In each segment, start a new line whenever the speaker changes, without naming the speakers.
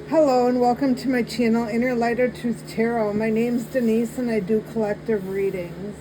Hello and welcome to my channel, Inner Light or Truth Tarot. My name's Denise and I do collective readings.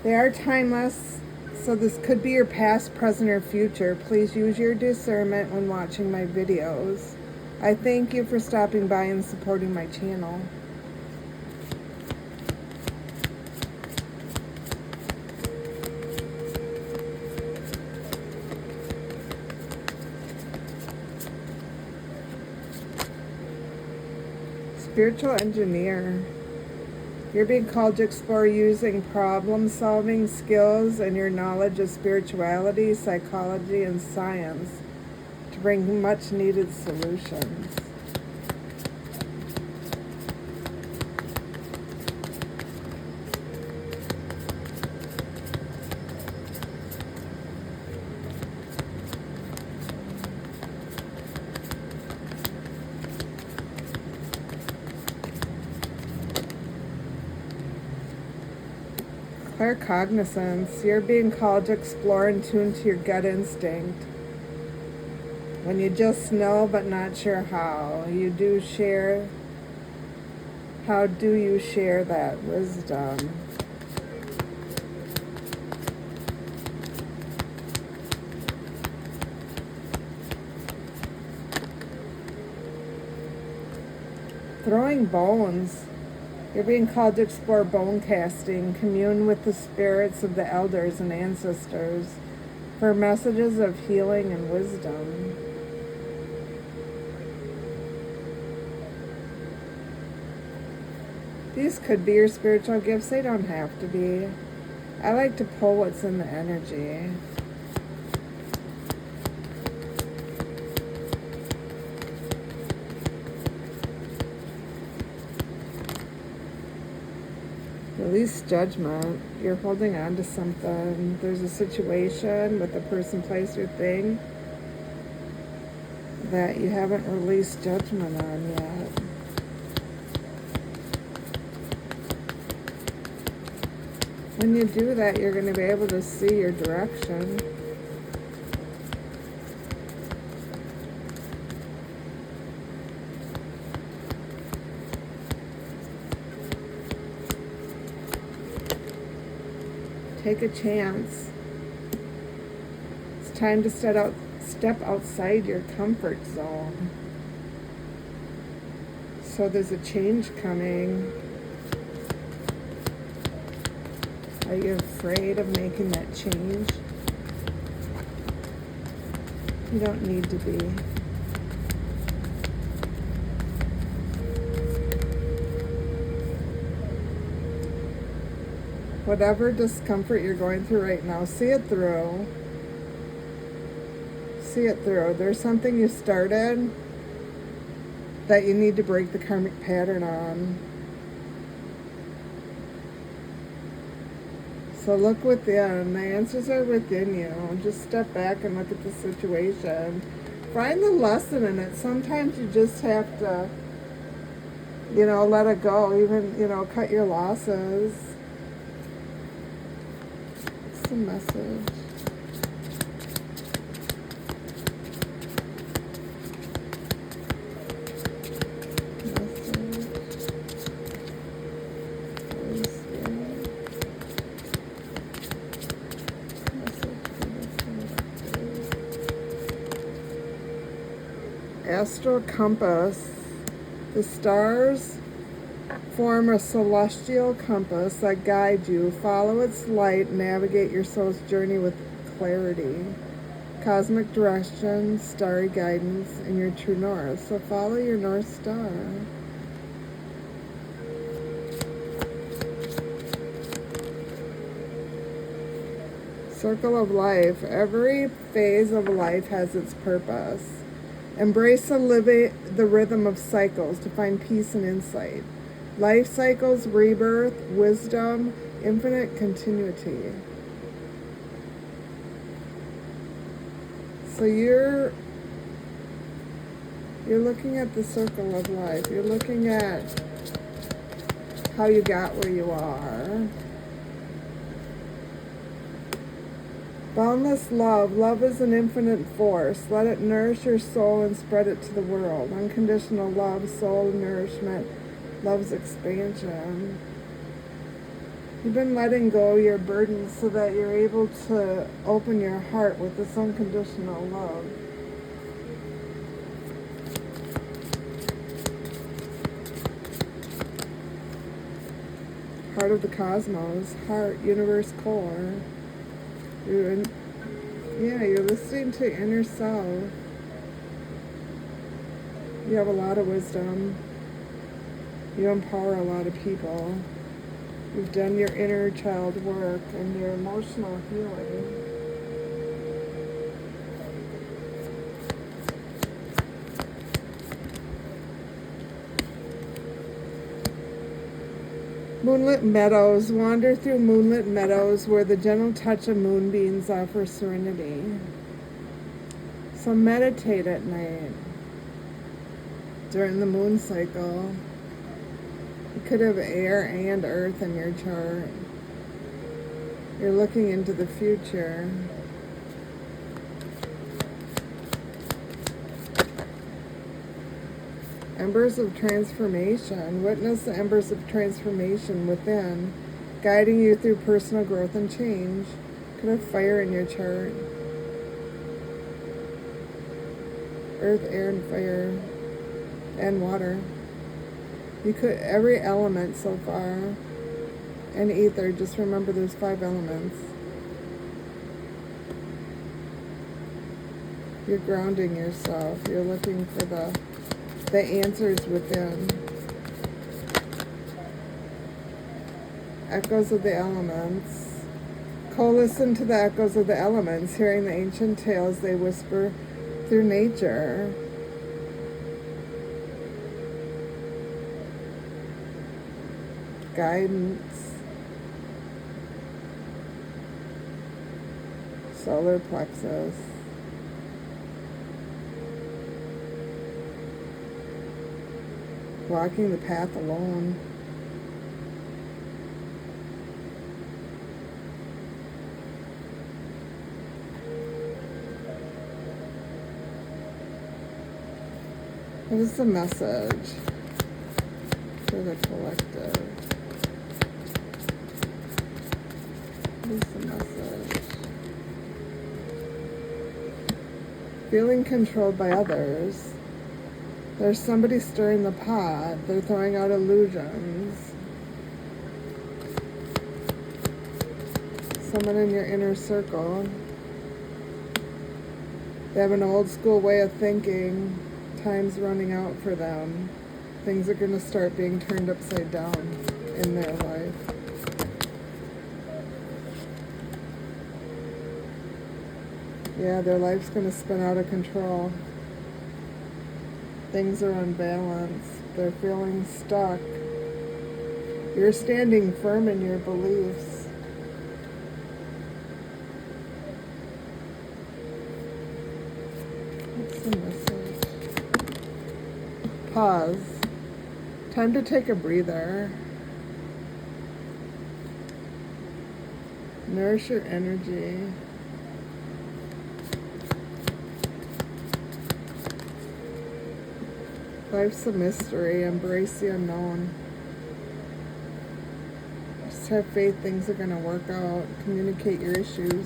They are timeless, so this could be your past, present, or future. Please use your discernment when watching my videos. I thank you for stopping by and supporting my channel. Spiritual engineer. You're being called to explore using problem-solving skills and your knowledge of spirituality, psychology, and science to bring much-needed solutions. Claircognizance. You're being called to explore and tune to your gut instinct. When you just know but not sure how, how do you share that wisdom? Throwing bones. You're being called to explore bone casting, commune with the spirits of the elders and ancestors for messages of healing and wisdom. These could be your spiritual gifts. They don't have to be. I like to pull what's in the energy. Release judgment. You're holding on to something. There's a situation with a person, place, or thing that you haven't released judgment on yet. When you do that, you're going to be able to see your direction. Take a chance. It's time to step outside your comfort zone. So there's a change coming. Are you afraid of making that change? You don't need to be. Whatever discomfort you're going through right now, see it through. See it through. There's something you started that you need to break the karmic pattern on. So look within. The answers are within you. Just step back and look at the situation. Find the lesson in it. Sometimes you just have to, let it go. Even, cut your losses. What's the message? Astral compass. The stars form a celestial compass that guides you. Follow its light, navigate your soul's journey with clarity. Cosmic direction, starry guidance, and your true north. So follow your North Star. Circle of life. Every phase of life has its purpose. Embrace the rhythm of cycles to find peace and insight. Life cycles, rebirth, wisdom, infinite continuity. So you're looking at the circle of life. You're looking at how you got where you are. Boundless love. Love is an infinite force. Let it nourish your soul and spread it to the world. Unconditional love, soul nourishment, love's expansion. You've been letting go your burdens so that you're able to open your heart with this unconditional love. Heart of the cosmos, heart, universe, core. You're listening to inner self. You have a lot of wisdom. You empower a lot of people. You've done your inner child work and your emotional healing. Moonlit meadows. Wander through moonlit meadows where the gentle touch of moonbeams offer serenity. So meditate at night during the moon cycle. You could have air and earth in your chart. You're looking into the future. Embers of transformation. Witness the embers of transformation within, guiding you through personal growth and change. Could have fire in your chart. Earth, air, and fire, and water. You could, every element so far, and ether. Just remember there's 5 elements. You're grounding yourself. You're looking for the answers within. Echoes of the elements. Co-listen to the echoes of the elements, hearing the ancient tales they whisper through nature. Guidance. Solar plexus. Walking the path alone. What is the message for the collective? What is the message? Feeling controlled by others. There's somebody stirring the pot. They're throwing out illusions. Someone in your inner circle. They have an old school way of thinking. Time's running out for them. Things are going to start being turned upside down in their life. Yeah, their life's going to spin out of control. Things are unbalanced. They're feeling stuck. You're standing firm in your beliefs. What's the message? Pause. Time to take a breather. Nourish your energy. Life's a mystery. Embrace the unknown. Just have faith things are going to work out. Communicate your issues.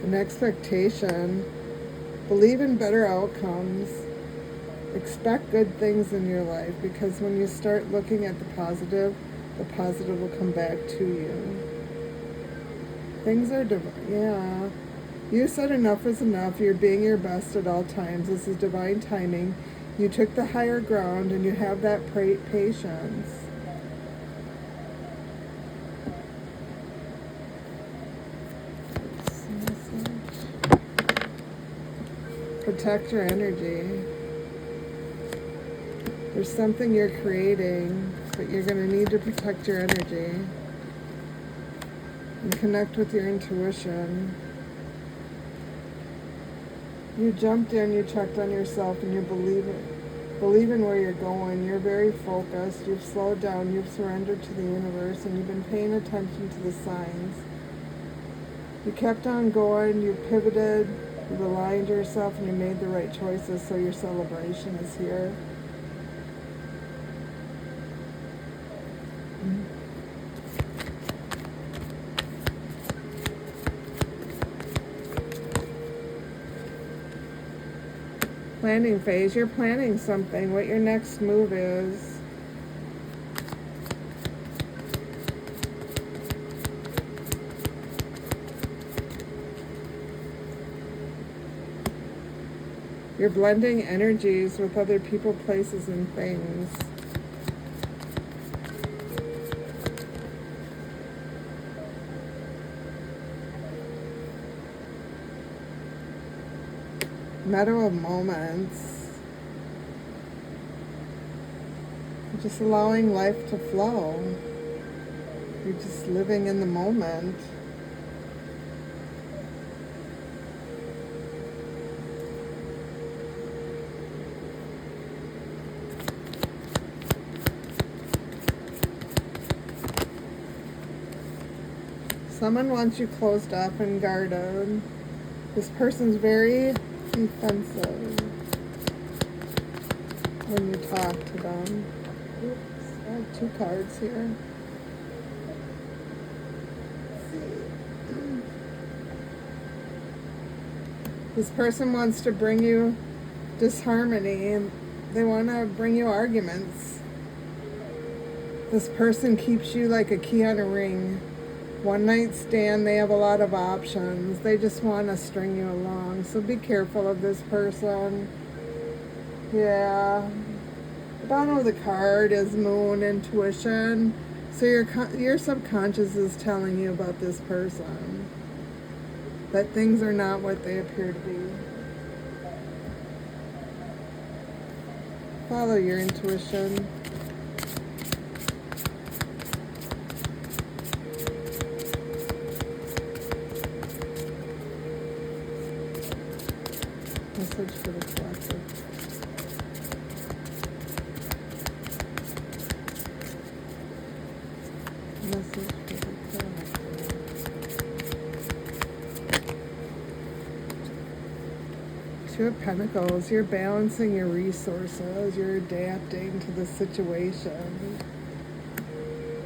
An expectation. Believe in better outcomes. Expect good things in your life, because when you start looking at the positive will come back to you. Things are yeah. You said enough is enough. You're being your best at all times. This is divine timing. You took the higher ground and you have that patience. Protect your energy. There's something you're creating, but you're going to need to protect your energy. And connect with your intuition. You jumped in, you checked on yourself, and you believe it. believe in where you're going. You're very focused. You've slowed down. You've surrendered to the universe, and you've been paying attention to the signs. You kept on going. You pivoted. You aligned yourself, and you made the right choices. So your celebration is here. Planning phase. You're planning something. What your next move is. You're blending energies with other people, places, and things. Meadow of moments. You're just allowing life to flow. You're just living in the moment. Someone wants you closed off and guarded. This person's very defensive when you talk to them. Oops, I have 2 cards here. Let's see. This person wants to bring you disharmony, and they want to bring you arguments. This person keeps you like a key on a ring. One night stand, they have a lot of options. They just want to string you along. So be careful of this person. Yeah. The bottom of the card is Moon, intuition. So your subconscious is telling you about this person. That things are not what they appear to be. Follow your intuition. Message for the collective. Message for the collective. Two of Pentacles. You're balancing your resources. You're adapting to the situation.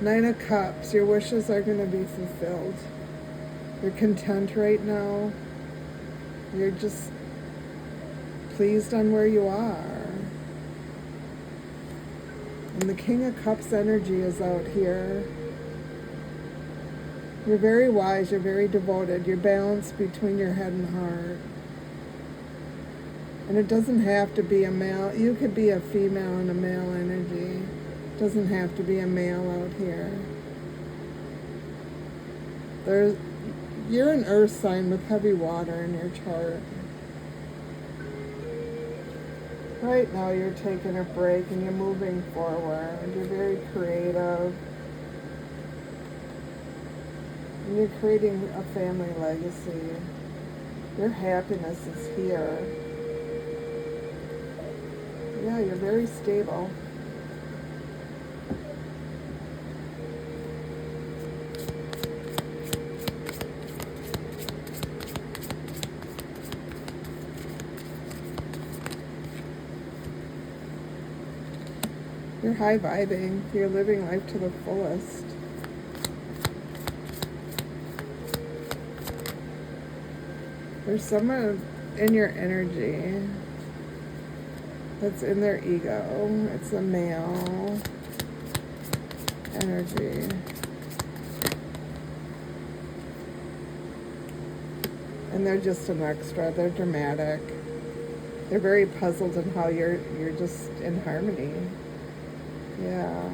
Nine of Cups. Your wishes are going to be fulfilled. You're content right now. You're just pleased on where you are. And the King of Cups energy is out here. You're very wise, you're very devoted, you're balanced between your head and heart. And it doesn't have to be a male, you could be a female and a male energy. It doesn't have to be a male out here. You're an earth sign with heavy water in your chart. Right now you're taking a break and you're moving forward. You're very creative. And you're creating a family legacy. Your happiness is here. Yeah, you're very stable. You're high vibing. You're living life to the fullest. There's someone in your energy that's in their ego. It's a male energy. And they're just an extra. They're dramatic. They're very puzzled in how you're just in harmony. Yeah.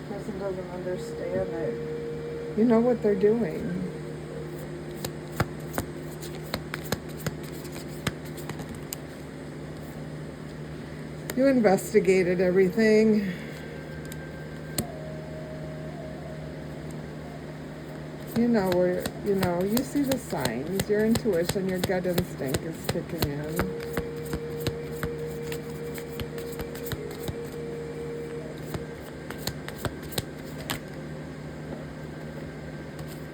Person doesn't understand it. You know what they're doing. You investigated everything. You know where, you see the signs. Your intuition, your gut instinct is kicking in.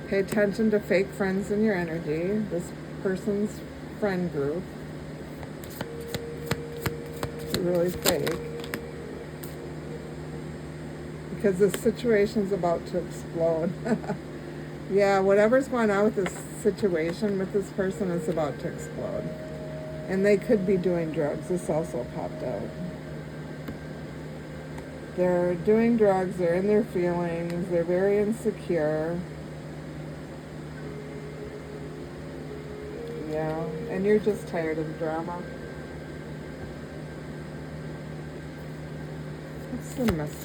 Pay attention to fake friends in your energy. This person's friend group is really fake. Because this situation's about to explode. Yeah, whatever's going on with this situation with this person is about to explode. And they could be doing drugs. This also popped out. They're doing drugs, they're in their feelings, they're very insecure. Yeah, and you're just tired of drama. What's the message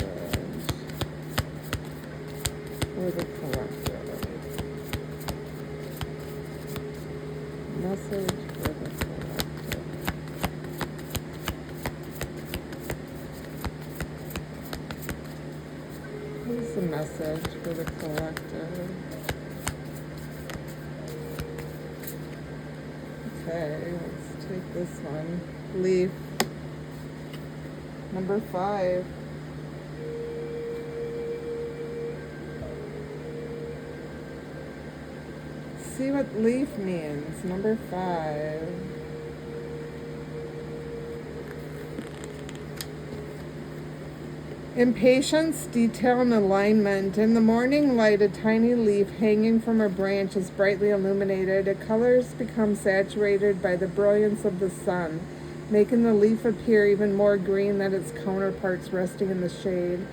for the collective? Message for the collective. What is the message for the collective? Okay, let's take this one. Leaf. Number 5. See what leaf means. Number 5. Impatience, detail, and alignment. In the morning light, a tiny leaf hanging from a branch is brightly illuminated. Its colors become saturated by the brilliance of the sun, making the leaf appear even more green than its counterparts resting in the shade.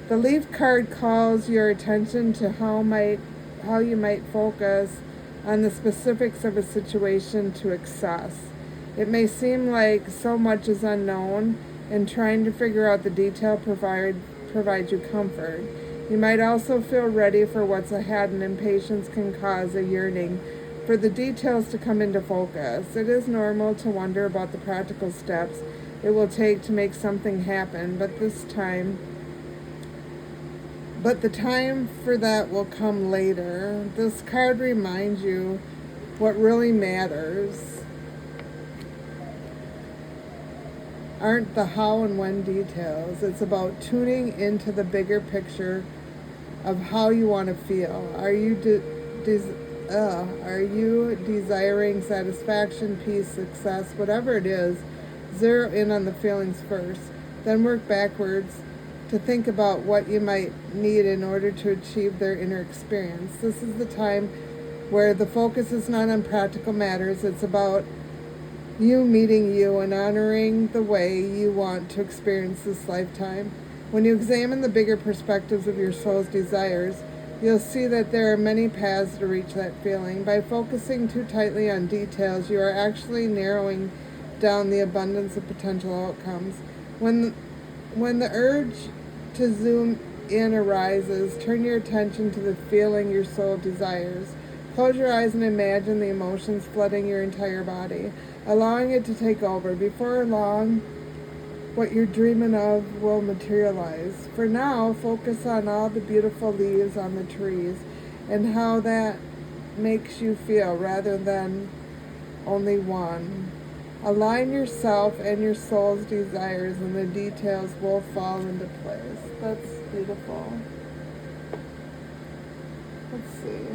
The leaf card calls your attention to how you might focus on the specifics of a situation to excess. It may seem like so much is unknown, and trying to figure out the detail provides you comfort. You might also feel ready for what's ahead, and impatience can cause a yearning for the details to come into focus. It is normal to wonder about the practical steps it will take to make something happen, but the time for that will come later. This card reminds you what really matters aren't the how and when details. It's about tuning into the bigger picture of how you want to feel. Are you desiring satisfaction, peace, success, whatever it is? Zero in on the feelings first, then work backwards to think about what you might need in order to achieve their inner experience. This is the time where the focus is not on practical matters. It's about you meeting you and honoring the way you want to experience this lifetime. When you examine the bigger perspectives of your soul's desires, you'll see that there are many paths to reach that feeling. By focusing too tightly on details, you are actually narrowing down the abundance of potential outcomes. When the urge to zoom in arises, turn your attention to the feeling your soul desires. Close your eyes and imagine the emotions flooding your entire body, allowing it to take over. Before long, what you're dreaming of will materialize. For now, focus on all the beautiful leaves on the trees and how that makes you feel rather than only one. Align yourself and your soul's desires, and the details will fall into place. That's beautiful. Let's see.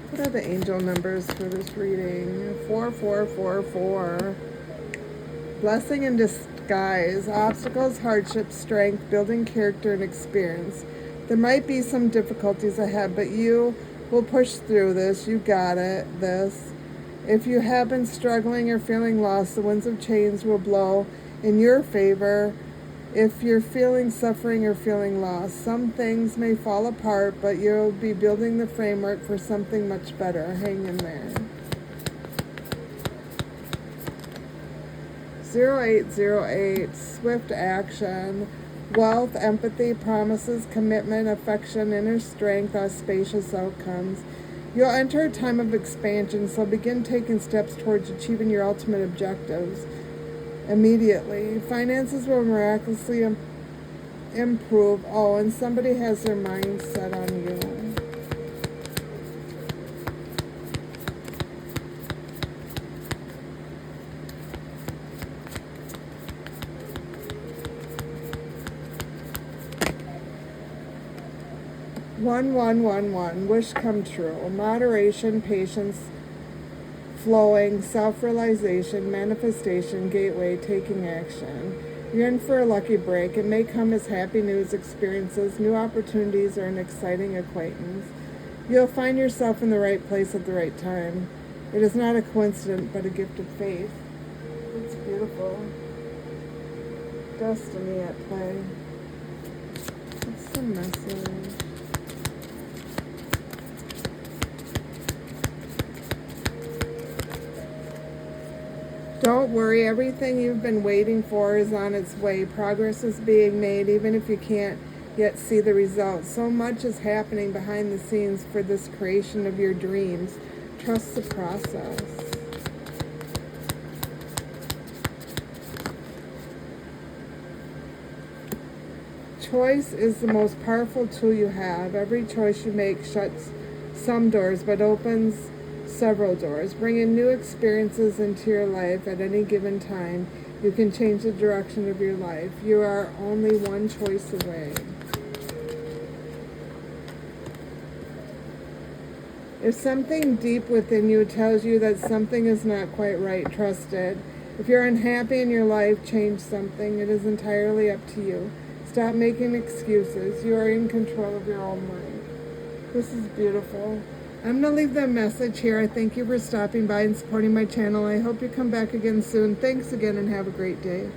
What are the angel numbers for this reading? 4444. Blessing in disguise. Obstacles, hardships, strength, building character and experience. There might be some difficulties ahead, but you will push through this. You got it. If you have been struggling or feeling lost, the winds of change will blow in your favor. If you're feeling suffering or feeling lost, some things may fall apart, but you'll be building the framework for something much better. Hang in there. 0808, swift action, wealth, empathy, promises, commitment, affection, inner strength, auspicious outcomes. You'll enter a time of expansion, so begin taking steps towards achieving your ultimate objectives immediately. Finances will miraculously improve. Oh, and somebody has their mind set on you. 1111. Wish come true. Moderation, patience, flowing, self-realization, manifestation, gateway, taking action. You're in for a lucky break. It may come as happy news, experiences, new opportunities, or an exciting acquaintance. You'll find yourself in the right place at the right time. It is not a coincidence, but a gift of faith. It's beautiful. Destiny at play. What's the message? Don't worry, everything you've been waiting for is on its way. Progress is being made, even if you can't yet see the results. So much is happening behind the scenes for this creation of your dreams. Trust the process. Choice is the most powerful tool you have. Every choice you make shuts some doors, but opens several doors. Bringing new experiences into your life at any given time, you can change the direction of your life. You are only one choice away. If something deep within you tells you that something is not quite right, trust it. If you're unhappy in your life, change something. It is entirely up to you. Stop making excuses. You are in control of your own life. This is beautiful. I'm going to leave that message here. I thank you for stopping by and supporting my channel. I hope you come back again soon. Thanks again and have a great day.